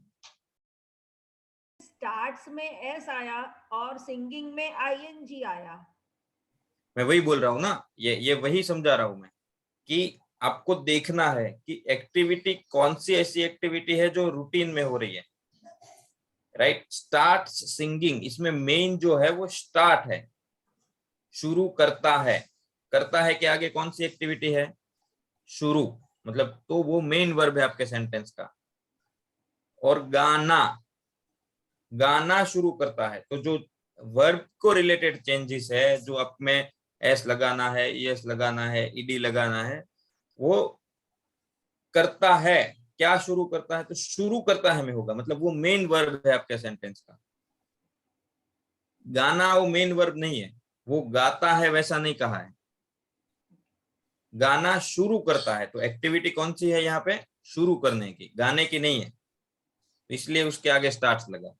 स्टार्ट्स में एस आया और सिंगिंग में ING आया। मैं वही बोल रहा हूँ ना, ये वही समझा रहा हूं मैं, कि आपको देखना है कि एक्टिविटी कौन सी ऐसी एक्टिविटी है जो रूटीन में हो रही है, राइट। स्टार्ट सिंगिंग, इसमें मेन जो है वो स्टार्ट है, शुरू करता है। करता है के आगे कौन सी एक्टिविटी है? शुरू, मतलब तो वो मेन वर्ब है आपके सेंटेंस का। और गाना शुरू करता है, तो जो वर्ब को रिलेटेड चेंजेस है, जो आप में एस लगाना है, ES लगाना है, ED लगाना है, वो करता है। क्या शुरू करता है? तो शुरू करता है में होगा, मतलब वो मेन वर्ब है आपके सेंटेंस का। गाना वो मेन वर्ब नहीं है, वो गाता है वैसा नहीं कहा है। गाना शुरू करता है, तो एक्टिविटी कौन सी है यहाँ पे? शुरू करने की, गाने की नहीं है, इसलिए उसके आगे स्टार्ट्स लगा।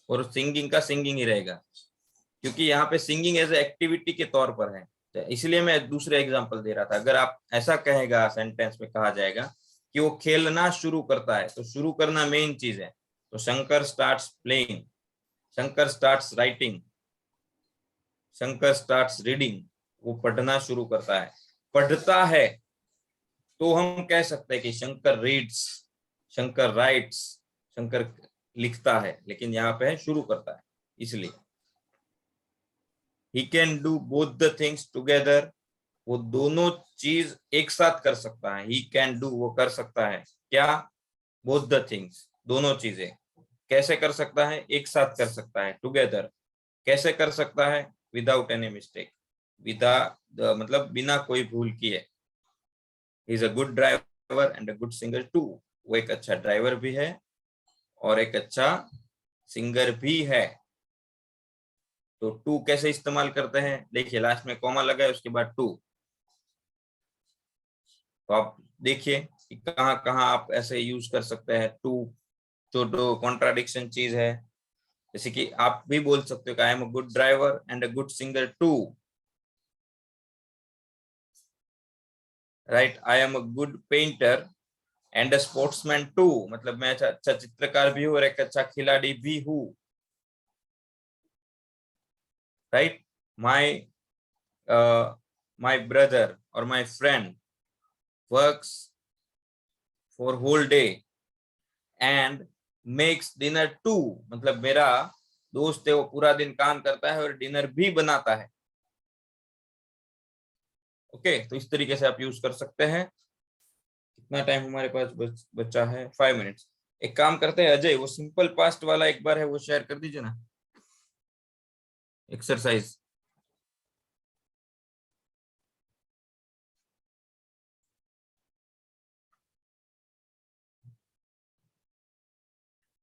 और सिंगिंग का सिंगिंग ही रहेगा, क्योंकि यहाँ पे सिंगिंग एज ए एक्टिविटी के तौर पर है। तो इसलिए मैं दूसरे एग्जांपल दे रहा था। अगर आप ऐसा कहेगा, सेंटेंस में कहा जाएगा कि वो खेलना शुरू करता है, तो शुरू करना मेन चीज है। तो Shankar starts playing, Shankar starts writing, Shankar starts reading, वो पढ़ना शुरू करता है। पढ़ता है तो हम कह सकते हैं कि शंकर रीड्स, शंकर राइट्स, शंकर लिखता है, लेकिन यहाँ पे है शुरू करता है, इसलिए। He can do both the things together, वो दोनों चीज एक साथ कर सकता है। He can do, वो कर सकता है क्या? both the things, दोनों चीजें। कैसे कर सकता है? एक साथ कर सकता है, टुगेदर। कैसे कर सकता है? विदाउट एनी मिस्टेक, मतलब बिना कोई भूल किए। He is a good driver and a good singer too. वो एक अच्छा ड्राइवर भी है और एक अच्छा सिंगर भी है। तो टू कैसे इस्तेमाल करते हैं? देखिए लास्ट में कॉमा लगा है, उसके बाद टू। तो आप देखिए कि कहाँ कहाँ आप ऐसे यूज कर सकते हैं टू, जो कॉन्ट्राडिक्शन चीज है। जैसे कि आप भी बोल सकते हो कि I am a good driver and a good singer too, right? I am a good painter and a sportsman too, मतलब मैं अच्छा चित्रकार भी हूँ और एक अच्छा खिलाड़ी भी हूँ, राइट? माय ब्रदर और my friend works for whole day and makes dinner too, मतलब मेरा दोस्त है वो पूरा दिन काम करता है और डिनर भी बनाता है। ओके, तो इस तरीके से आप यूज कर सकते हैं। कितना टाइम हमारे पास बचा है? 5 मिनट्स। एक काम करते हैं अजय, वो सिंपल पास्ट वाला एक बार है वो शेयर कर दीजिए ना, एक्सरसाइज।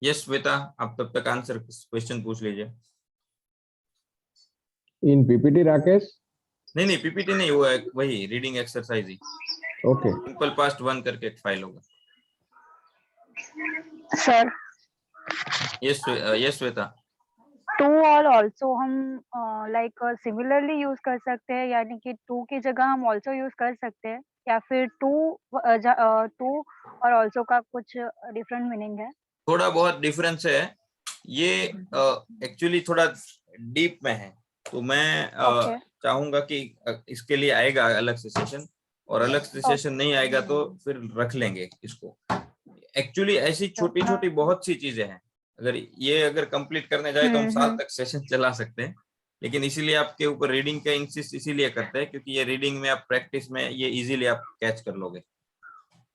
यस बेटा, आप तब तक आंसर क्वेश्चन पूछ लीजिए। इन पीपीटी राकेश? नहीं पीपीटी नहीं, वो वही रीडिंग एक्सरसाइज ही। ओके। सिंपल पास्ट 1 करके एक फाइल होगा। सर यस बेटा। टू और ऑल्सो हम लाइक सिमिलरली यूज कर सकते हैं, यानी कि टू की जगह हम ऑल्सो यूज कर सकते हैं, या फिर टू और ऑल्सो का कुछ डिफरेंट मीनिंग है? थोड़ा बहुत डिफरेंस है, ये एक्चुअली थोड़ा डीप में है, तो मैं ओके चाहूंगा कि इसके लिए आएगा अलग से सेशन, और अलग से सेशन नहीं आएगा तो फिर रख लेंगे इसको। एक्चुअली ऐसी छोटी छोटी बहुत सी चीजें हैं, अगर कंप्लीट करने जाए तो हम साल तक सेशन चला सकते हैं, लेकिन इसीलिए आपके ऊपर रीडिंग का इंसिस्ट इसीलिए करते हैं क्योंकि ये रीडिंग में आप प्रैक्टिस में ये इजीली आप कैच कर लोगे।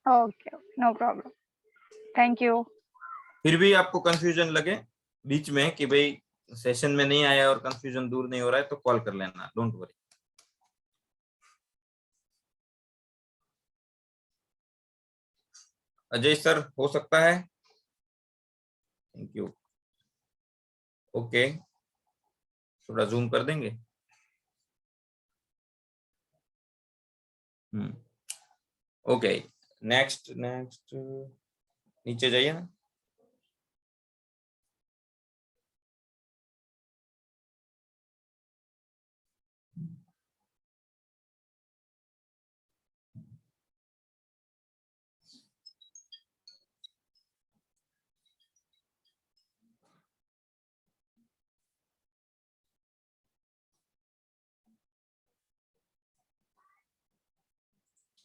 Okay, no problem, thank you. फिर भी आपको कंफ्यूजन लगे बीच में कि भाई सेशन में नहीं आया और कंफ्यूजन दूर नहीं हो रहा है, तो कॉल कर लेना, डोंट वरी। अजय सर हो सकता है? Thank you. ओके, थोड़ा जूम कर देंगे। ओके, नेक्स्ट नीचे जाइए ना।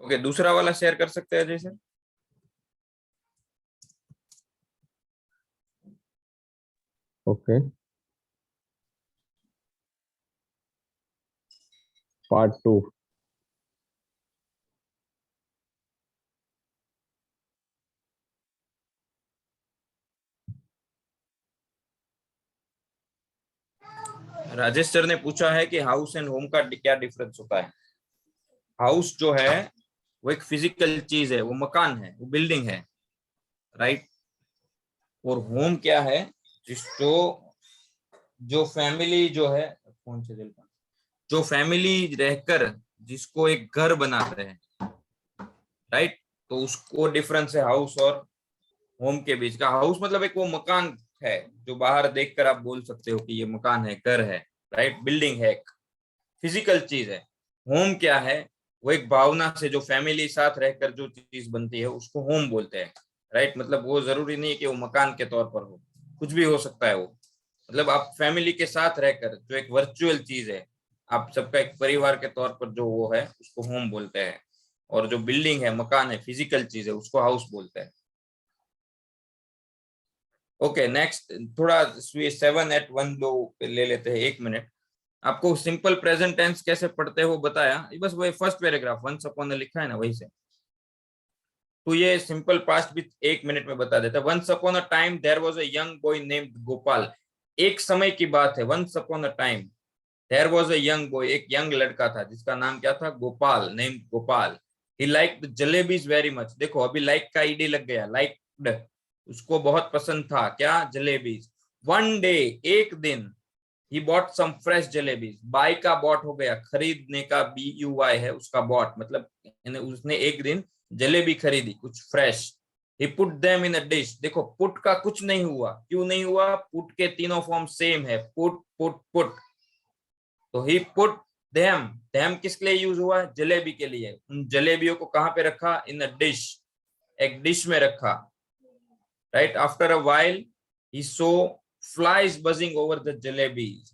ओके, दूसरा वाला शेयर कर सकते हैं Ajay sir? Okay, part 2। Rajesh sir ने पूछा है कि हाउस एंड होम का क्या डिफरेंस होता है। हाउस जो है वो एक फिजिकल चीज है, वो मकान है, वो बिल्डिंग है, राइट? और होम क्या है? जो फैमिली जो है, कौन से दिल का, जो फैमिली रहकर जिसको एक घर बनाते हैं, राइट? तो उसको डिफरेंस है हाउस और होम के बीच का। हाउस मतलब एक वो मकान है जो बाहर देखकर आप बोल सकते हो कि ये मकान है, घर है, राइट? बिल्डिंग है, एक फिजिकल चीज है। होम क्या है? वो एक भावना से जो फैमिली साथ रहकर जो चीज बनती है उसको होम बोलते हैं, राइट? मतलब वो जरूरी नहीं है कि वो मकान के तौर पर हो, कुछ भी हो सकता है वो। मतलब आप फैमिली के साथ रहकर जो एक वर्चुअल चीज है, आप सबका एक परिवार के तौर पर जो वो है उसको होम बोलते हैं, और जो बिल्डिंग है, मकान है, फिजिकल चीज है, उसको हाउस बोलते हैं। ओके, नेक्स्ट थोड़ा 7 at 1 लो ले लेते हैं, 1 मिनट। आपको सिंपल प्रेजेंट टेंस कैसे पढ़ते हो बताया, बस वही फर्स्ट पैराग्राफ वंस अपॉन लिखा है ना, वही से। तो ये सिंपल पास्ट भी 1 मिनट में बता देता है। Once upon a time there was a young boy named Gopal, एक समय की बात है, once upon a time there was a young boy, एक यंग लड़का था जिसका नाम क्या था, Gopal, name Gopal. He liked jalebis very much. देखो अभी लाइक का ईडी लग गया, लाइक्ड, उसको बहुत पसंद था क्या, जलेबीज। वन डे, एक दिन, he bought some fresh jalebis, buy का बॉट हो गया, खरीदने का BUY है उसका बॉट, मतलब उसने एक दिन जलेबी खरीदी कुछ fresh. he put them in a dish। देखो पुट का कुछ नहीं हुआ, क्यों नहीं हुआ, पुट के तीनों फॉर्म सेम है, पुट पुट पुट। तो he put them, them किसके लिए यूज हुआ, जलेबी के लिए। उन जलेबियों को कहां पे रखा, इन अ डिश, एक डिश में रखा, right. After a while he saw flies buzzing over the jalebis.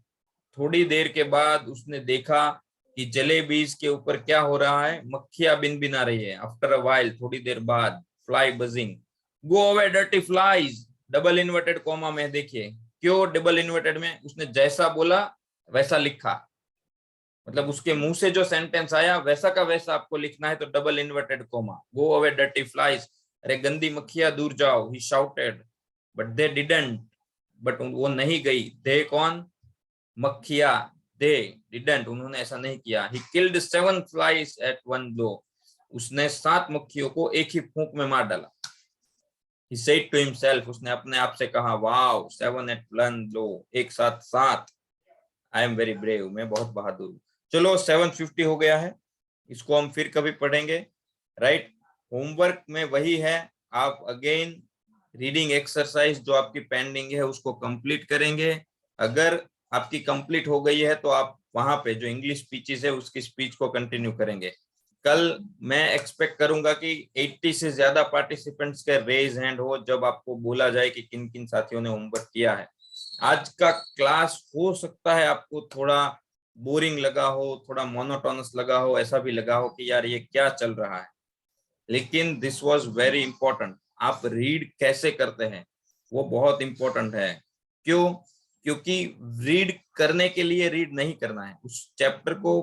थोड़ी देर के बाद उसने देखा कि जलेबीज के ऊपर क्या हो रहा है, मक्खियां बिनबिना रही है। आफ्टर अ व्हाइल, थोड़ी देर बाद, फ्लाई बजिंग, गो away dirty flies, double inverted comma में देखिए, क्यों डबल इन्वर्टेड में, उसने जैसा बोला वैसा लिखा, मतलब उसके मुंह से जो सेंटेंस आया वैसा का वैसा आपको लिखना है, तो double inverted comma, go away dirty flies, अरे गंदी मक्खियां दूर जाओ, he shouted, but they didn't, but वो नहीं गई, दे कौन, मक्खियां, दे डिडंट, उन्होंने ऐसा नहीं किया। He killed 7 flies at one blow, उसने 7 मक्खियों को एक ही फूंक में मार डाला। He said to himself, उसने अपने आप से कहा, वाओ 7 at one blow, एक साथ 7, आई एम वेरी ब्रेव, मैं बहुत बहादुर हूँ। चलो 7:50 हो गया है, इसको हम फिर कभी पढ़ेंगे, राइट। होमवर्क में वही है, आप अगेन रीडिंग एक्सरसाइज जो आपकी पेंडिंग है उसको कंप्लीट करेंगे। अगर आपकी कंप्लीट हो गई है तो आप वहां पे जो इंग्लिश स्पीचेस है उसकी स्पीच को कंटिन्यू करेंगे। कल मैं एक्सपेक्ट करूंगा कि 80 से ज्यादा पार्टिसिपेंट्स के रेज हैंड हो जब आपको बोला जाए कि किन किन साथियों ने होमवर्क किया है। आज का क्लास हो सकता है आपको थोड़ा बोरिंग लगा हो, थोड़ा मोनोटोनस लगा हो, ऐसा भी लगा हो कि यार ये क्या चल रहा है, लेकिन दिस वाज वेरी इंपॉर्टेंट। आप रीड कैसे करते हैं वो बहुत इंपॉर्टेंट है। क्यों? क्योंकि रीड करने के लिए रीड नहीं करना है, उस चैप्टर को,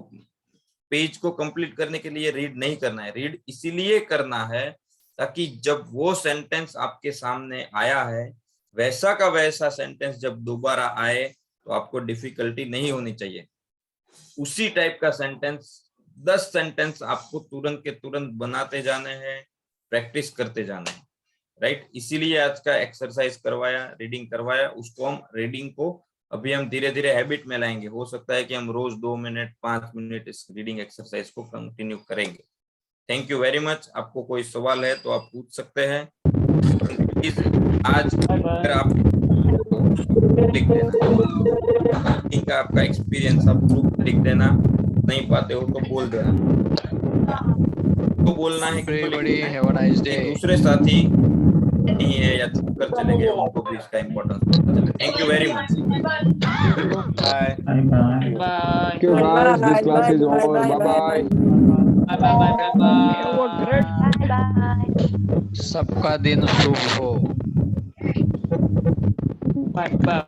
पेज को कंप्लीट करने के लिए रीड नहीं करना है। रीड इसीलिए करना है ताकि जब वो सेंटेंस आपके सामने आया है वैसा का वैसा सेंटेंस जब दोबारा आए तो आपको डिफिकल्टी नहीं होनी चाहिए। उसी टाइप का सेंटेंस 10 सेंटेंस आपको तुरंत के तुरंत बनाते जाने हैं, प्रैक्टिस करते जाना है, राइट। इसीलिए आज का एक्सरसाइज करवाया, रीडिंग करवाया। उसको हम रीडिंग को अभी हम धीरे धीरे हैबिट में लाएंगे। हो सकता है कि हम रोज 2 मिनट 5 मिनट इस रीडिंग एक्सरसाइज को कंटिन्यू करेंगे। Thank you very much. आपको कोई सवाल है तो आप पूछ सकते हैं। प्लीज आज अगर आप लिख देना, इनका आपका एक्सपीरियंस आप ग्रुप लिख देना, नहीं पाते हो तो बोल देना, तो बोलना है कि दूसरे साथी नहीं है या चुप कर चले गए उनको भी इसका इम्पोर्टेंस पता चले। Thank you very much. Bye Thank you guys, this class is over, bye bye. सबका दिन शुभ हो। Bye.